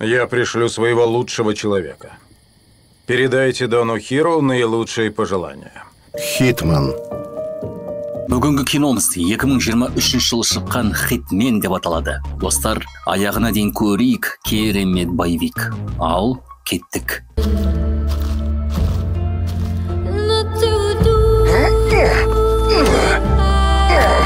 Я пришлю своего лучшего человека. Передайте Дону Хиро наилучшие пожелания. Хитман. Бүгінгі киномыз 2023 жылы шыққан Хитмен деп аталады. Достар, аяғына дейін көрейік керемет боевик. Ал, кеттік.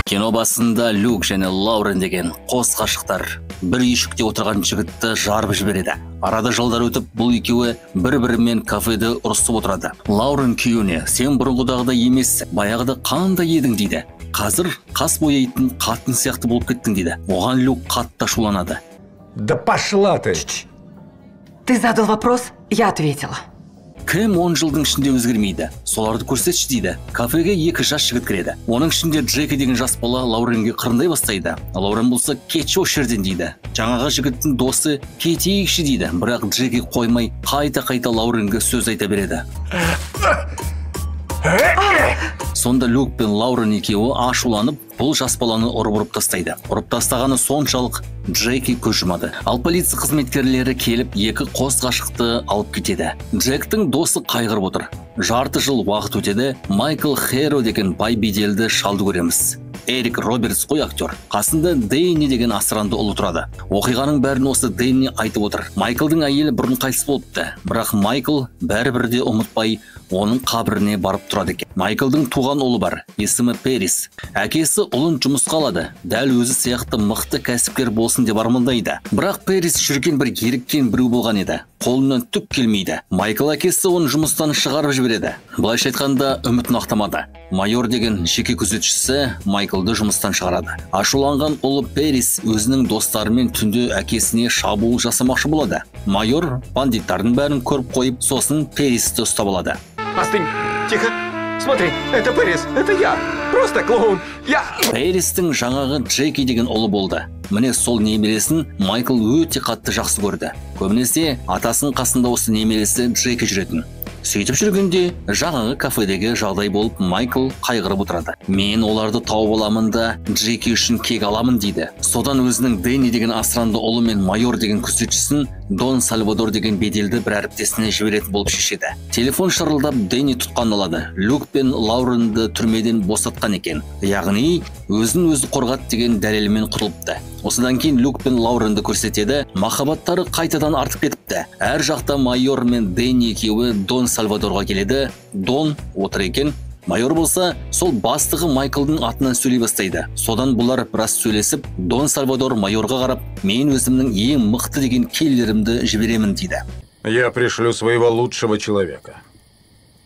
Кино басында Люк және Лаурен деген қос ғашықтар бір үйшікте отырған жігітті жарып жібереді. Арада жылдар өтіп, бұл екеуі бір-бірімен кафеде ұрысып отырады. Лаурен күйеуіне: "Сен бұрынғыдағыдай емес, баяғыда қандай едің?" дейді. "Қазір қас бояйтын қатын сияқты болып кеттің" дейді. Оған Люк қатты ашуланады. Да пошла ты! Ты задал вопрос, я ответила. Кім 10 жылдың ішінде өзгермейді? Соларды көрсетші дейді. Кафеге 2 жас жігіт кіреді. Оның ішінде Джеки деген жас бала Лауренге қырындай бастайды. Лаурен болса "Кетші осы жерден" дейді. Жаңағы жігіттің досы "Кетейікші" дейді. Бірақ Джеки қоймай қайта Лауренге сөз айта береді. Сонда Люк пен Лаурен екеуі ашуланып, бұл жас баланы ұрып тастайды. Ұрып тастағаны соншалық Джеки көз жұмады. Ал полиция қызметкерлері келіп, 2 қос ғашықты алып кетеді. Джектің досы қайғырып отыр. Жарты жыл уақыт өтеді, Майкл Хэро деген бай беделді шалды көреміз. Эрик Робертс қой актер. Қасында Дэнни деген асыранды ұлы тұрады. Оқиғаның бәрін осы Дэнни айтып отыр. Майклдың әйелі бұрын қайтыс болыпты. Бірақ Майкл бәрібір де ұмытпай оның қабіріне барып тұрады екен. Майклдың туған ұлы бар, есімі Перис. Әкесі ұлын жұмысқа алады. Дәл өзі сияқты мықты кәсіпкер болсын деп армандайды. Бірақ Перис жүрген бір еріккен біреу болған еді. Қолынан түк келмейді. Майкл әкесі оны жұмыстан шығарып жібереді. Былайша айтқанда үмітін ақтамады. Майор деген жеке күзетшісі Майклды жұмыстан шығарады. Ашуланған ұлы Перис өзінің достарымен түнде әкесіне шабуыл жасамақшы болады. Майор бандиттардың бәрін көріп қойып, сосын Перисті ұстап алады. Остынь, тихо. Смотри, это Перис, это я. Просто клоун. Я... Перистің жаңағы Джеки деген ұлы болды. Міне сол немересін Майкл өте қатты жақсы көрді. Көбінесе атасының қасында осы немересі Джеки жүретін. Сөйтіп жүргенде жаңағы кафедегі жағдай болып Майкл қайғырып отырады. "Мен оларды тауып аламын да Джеки үшін кек аламын" дейді. Содан өзінің Дэнни деген асыранды ұлы мен майор деген күзетшісін Дон Сальвадор деген беделді бір әріптесіне жіберетін болып шешеді. Телефон шырылдап Дэнни тұтқын алады. Люк пен Лауренді түрмеден босатқан екен. Яғни өзін өзі қорғат деген дәлелмен құтылыпты. Осыдан кейін Люк пен Лауренді көрсетеді. Махаббаттары қайтадан артып кетіпті. Әр жақта майор мен Дэнни екеуі Дон Сальвадорға келеді. Дон отыр екен. Майор болса, сол бастығы Майклдың атынан сөйлей бастайды. Содан бұлар біраз сөйлесіп, Дон Сальвадор майорға қарап: "Мен өзімнің ең мықты деген келлерімді жіберемін" дейді. Я пришлю своего лучшего человека.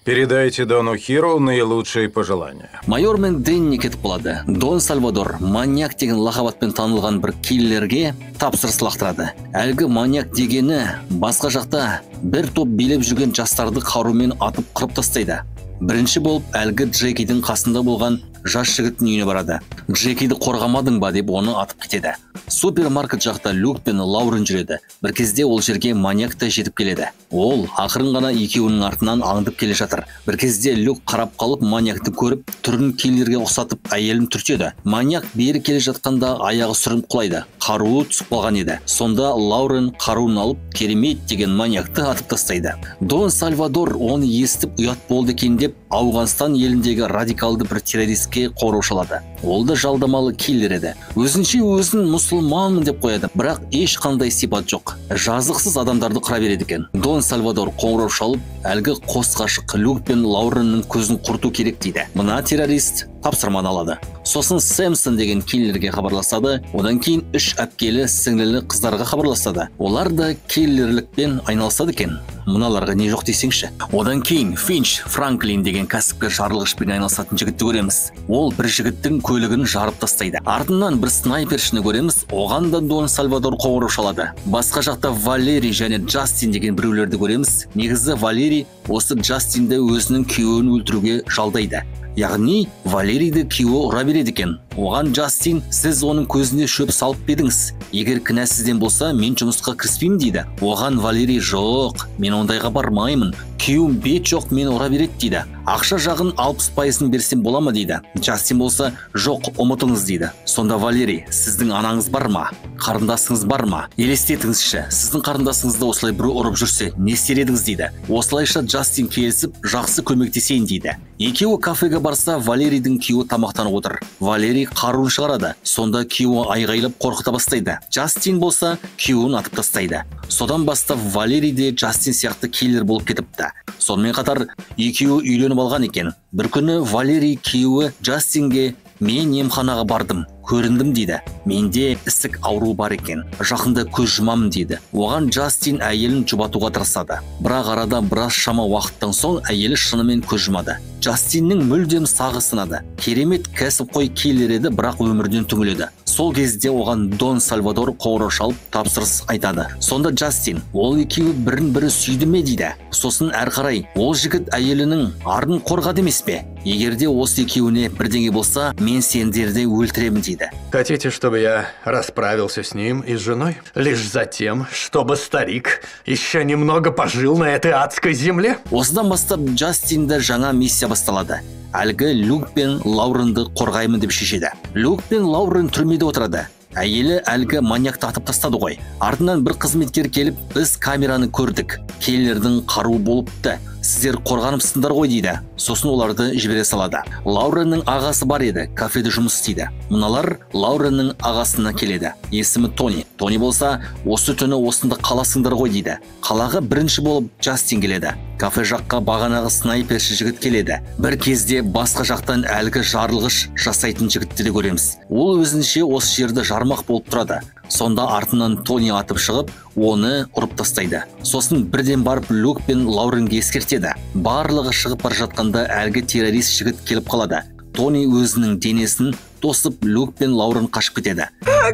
Передайте Дону Хиро наилучшие пожелания. Майор мен Дэнни кетіп қалады. Дон Сальвадор маньяк деген лақабатпен танылған бір киллерге тапсырыс лақтырады. Әлгі маньяк дегені басқа жақта бір топ билеп жүрген жастарды қарумен атып қырып тастайды. Бірінші болып әлгі Джекидің қасында болған жас жігіттің үйіне барады. "Джекиді қорғамадың ба?" деп оны атып кетеді. Супермаркет жақта Люк пен Лаурен жүреді. Бір кезде ол жерге маньяк та жетіп келеді. Ол ақырын ғана екеуінің артынан аңдып келе жатыр. Бір кезде Люк қарап қалып маньякты көріп, түрін киллерге ұқсатып әйелін түртеді. Маньяк бері келе жатқанда аяғы сүрініп құлайды. Қаруы түсіп қалған еді. Сонда Лаурен қаруын алып керемет деген маньякты атып тастайды. Дон Сальвадор оны естіп ұят болды екен деп Ауғанстан еліндегі радикалды бір террористке қоңырау шалады. Ол да жалдамалы киллер еді. Өзінше өзін мұсылманмын деп қояды, бірақ ешқандай сипат жоқ. Жазықсыз адамдарды қыра береді екен. Дон Сальвадор қоңырау шалып, әлгі қос ғашық Люк пен Лауреннің көзін құрту керек дейді. Мына террорист тапсырманы алады. Сосын Сэмпсон деген киллерге хабарласады. Одан кейін 3 әпкелі сіңлілі қыздарға хабарласады. Олар да киллерлікпен айналысады екен. Мыналарға не жоқ десеңші. Одан кейін Финч Франклин деген кәсіпкер жарылғышпен айналысатын жігітті көреміз. Ол бір жігіттің көлігін жарып тастайды. Артынан бір снайпершіні көреміз. Оған да Дон Сальвадор қоңырау шалады. Басқа жақта Валерий және Джастин деген біреулерді көреміз. Негізі Валерий осы Джастинді өзінің күйеуін өлтіруге жалдайды. Яғни Валерийді күйеуі ұра береді екен. Оған Джастин: "Сіз оның көзіне шөп салып бердіңіз. Егер кінә сізден болса, мен жұмысқа кіріспеймін" дейді. Оған Валерий: "Жоқ, мен ондайға бармаймын. күйеуім бет жоқ мені ұра береді дейді. Ақша жағын 60%-ын берсем бола ма дейді. Джастин болса, жоқ, ұмытыңыз дейді. Сонда Валерий, сіздің анаңыз бар ма? Қарындасыңыз бар ма? Елестетіңізші, сіздің қарындасыңызды осылай біреу ұрып жүрсе, не істер едіңіз дейді. Осылайша Джастин келісіп, жақсы көмектесейін дейді. Екеуі кафеге барса, Валерийдің күйеуі тамақтанып отыр. Валерий қаруын шығарады. Сонда күйеуі айғайлап қорқыта бастайды. Джастин болса, күйеуін атып тастайды. Содан бастап Валерий де Джастин сияқты киллер болып кетіпті. Сонымен қатар екеуі үйленіп алған екен. Бір күні Валерий күйеуі Джастинге мен емханаға бардым, көріндім дейді. Менде ісік ауру бар екен. Жақында көз жұмамын дейді. Оған Джастин әйелін жұбатуға тырысады. Бірақ арада біраз шама уақыттан соң әйелі шынымен көз жұмады. Джастиннің мүлдем сағы сынады. Керемет кәсіпқой киллер еді, бірақ өмірден түңіледі. Сол кезде оған Дон Сальвадор қоңырау шалып тапсырыс айтады. Сонда Джастин, ол екеуі бірін-бірі сүйді ме дейді. Сосын әрі қарай, ол жігіт әйелінің арын қорғады емес пе? Егерде осы екеуіне бірдеңе болса, мен сендерді өлтіремін дейді. Хотите, чтобы я расправился с ним и с женой? Лишь за тем, чтобы старик еще немного пожил на этой адской земле? Осыдан бастап Джастинді жаңа миссия басталады. Әлгі Люк пен Лауренді қорғаймын деп шешеді. Люк пен Лаурен түрмеде отырады. Әйелі әлгі маньякты атып тастады ғой. Артынан бір қызметкер келіп, біз камераны көрдік. Киллердің қаруы болыпты. Сіздер қорғанымсыңдар ғой дейді. Сосын оларды жібере салады. Лауреннің ағасы бар еді, кафеде жұмыс істейді. Мыналар Лауреннің ағасына келеді. Есімі Тони. Тони болса, осы түні осында қаласыңдар ғой дейді. Қалаға бірінші болып Джастин келеді. Кафе жаққа бағанағы снайперші жігіт келеді. Бір кезде басқа жақтан әлгі жарылғыш жасайтын жігітті де көреміз. Ол өзінше осы жерді жармақ болып тұрады. Сонда артынан Тони атып шығып, оны ұрып тастайды. Сосын бірден барып Люк пен Лауренге ескертеді. Барлығы шығып бара жатқанда әлгі террорист жігіт келіп қалады. Тони өзінің денесін тосып, Люк пен Лаурен қашып кетеді.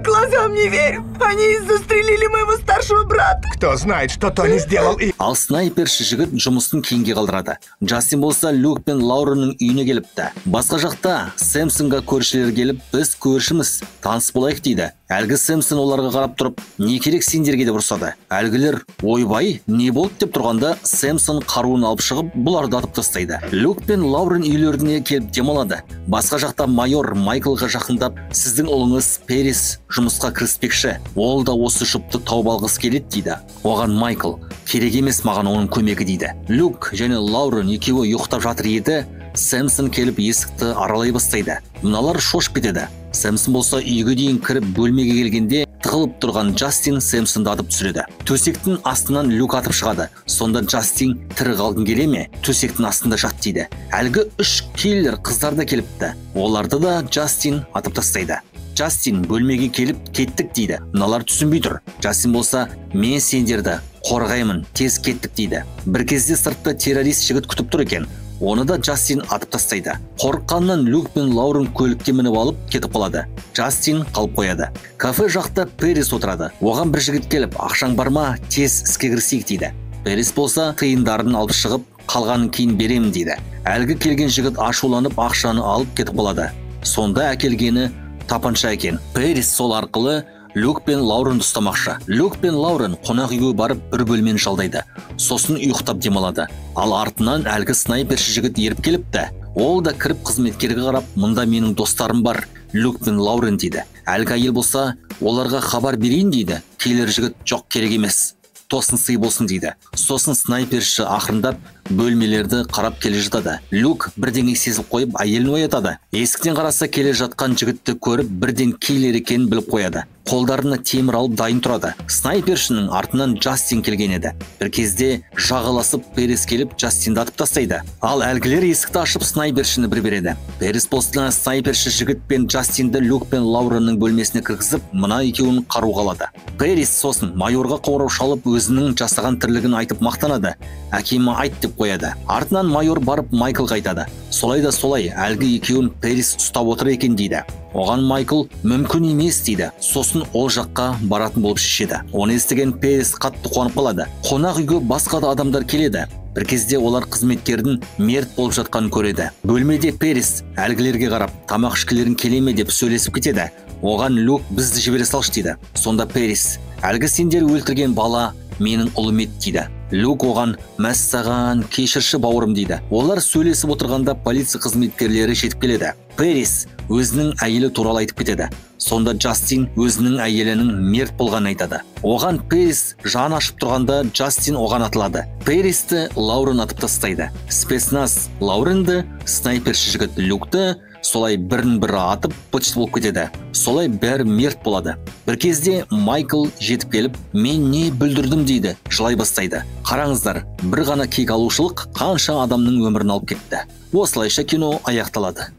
Глазам не верю. Они застрелили моего старшего брата. Кто знает, что Тони сделал и... Ал снайперші жігіт жұмысын кейінге қалдырады. Джастин болса Люк пен Лауреннің үйіне келіпті. Басқа жақта Сэмпсонға көршілер келіп, біз көршіміз, таныс болайық дейді. Әлгі Сэмпсон оларға қарап тұрып, не керек сендерге деп ұрсады. Әлгілер, ойбай, не болды деп тұрғанда, Сэмпсон қаруын алып шығып, бұларды атып тастайды. Люк пен Лаурен үйлеріне келіп демалады. Басқа жақта майор Майклға жақындап, сіздің ұлыңыз Перис жұмысқа кіріспекші. Ол да осы жұпты тауып алғысы келеді дейді. Оған Майкл, керек емес маған оның көмегі дейді. Люк және Лаурен екеуі ұйықтап жатыр еді, Сэмпсон келіп есікті аралай бастайды. Мыналар шошып кетеді. Сэмпсон болса үйге дейін кіріп бөлмеге келгенде тығылып тұрған Джастин Сэмпсонды атып түсіреді. Төсектің астынан Люк атып шығады. Сонда Джастин тірі қалғың келе ме? Төсектің астында жат дейді. Әлгі 3 киллер қыздар да келіпті. Оларды да Джастин атып тастайды. Джастин бөлмеге келіп кеттік дейді. Мыналар түсінбей тұр. Джастин болса, мен сендерді қорғаймын, тез кеттік дейді. Бір кезде сыртта террорист жігіт күтіп тұр екен. Оны да Джастин атып тастайды. Қорыққаннан Люк пен Лаурен көлікке мініп алып кетіп қалады. Джастин қалып қояды. Кафе жақта Перис отырады. Оған бір жігіт келіп, ақшаң бар ма, тез іске кірісейік дейді. Перис болса, тиындарын алып шығып, қалғанын кейін беремін дейді. Әлгі келген жігіт ашуланып ақшаны алып кетіп қалады. Сонда әкелгені тапанша екен. Перис сол арқылы Люк пен Лауренді ұстамақшы. Люк пен Лаурен қонақ үйге барып бір бөлмені жалдайды. Сосын ұйықтап демалады. Ал артынан әлгі снайперші жігіт еріп келіпті. Ол да кіріп қызметкерге қарап, мұнда менің достарым бар, Люк пен Лаурен дейді. Әлгі әйел болса, оларға хабар берейін дейді. Келер жігіт, жоқ, керек емес, тосын сый болсын дейді. Сосын снайперші ақырындап бөлмелерді қарап келе жатады. Люк бірдеңе сезіп қойып әйелін оятады. Есіктен қараса келе жатқан жігітті көріп, бірден киллер екенін біліп қояды. Қолдарына темір алып дайын тұрады. Снайпершінің артынан Джастин келген еді. Бір кезде жағаласып Перис келіп Джастинді атып тастайды. Ал әлгілер есікті ашып снайпершіні бір береді. Перис болса снайперші жігіт пен Джастинді Люк пен Лауреннің бөлмесіне кіргізіп, мына екеуін қаруға алады. Перис сосын майорға қоңырау шалып өзінің жасаған тірлігін айтып мақтанады. Әкеме айт деп қояды. Артынан майор барып Майклға айтады. Солай да солай, әлгі екеуін Перис ұстап отыр екен дейді. Оған Майкл мүмкін емес дейді. Сосын ол жаққа баратын болып шешеді. Оны естіген Перис қатты қуанып қалады. Қонақ үйге басқа да адамдар келеді. Бір кезде олар қызметкердің мерт болып жатқанын көреді. Бөлмеде Перис әлгілерге қарап, тамақ ішкілерін келе ме деп сөйлесіп кетеді. Оған Люк бізді жібере салшы дейді. Сонда Перис, әлгі сендер өлтірген бала менің ұлым еді дейді. Люк оған мәссаған кешірші бауырым дейді. Олар сөйлесіп отырғанда полиция қызметкерлері жетіп келеді. Пэрис өзінің әйелі туралы айтып кетеді. Сонда Джастин өзінің әйелінің мерт болғанын айтады. Оған Пэрис жан ашып тұрғанда Джастин оған атылады. Пэристі Лаурен атып тастайды. Спецназ Лауренді, снайперші жігіт Люкті солай бірін-бірі атып почт болып кетеді. Солай бәрі мерт болады. Бір кезде Майкл жетіп келіп, мен не бүлдірдім дейді, жылай бастайды. Қараңыздар, бір ғана кек алушылық қанша адамның өмірін алып кетті. Осылайша кино аяқталады.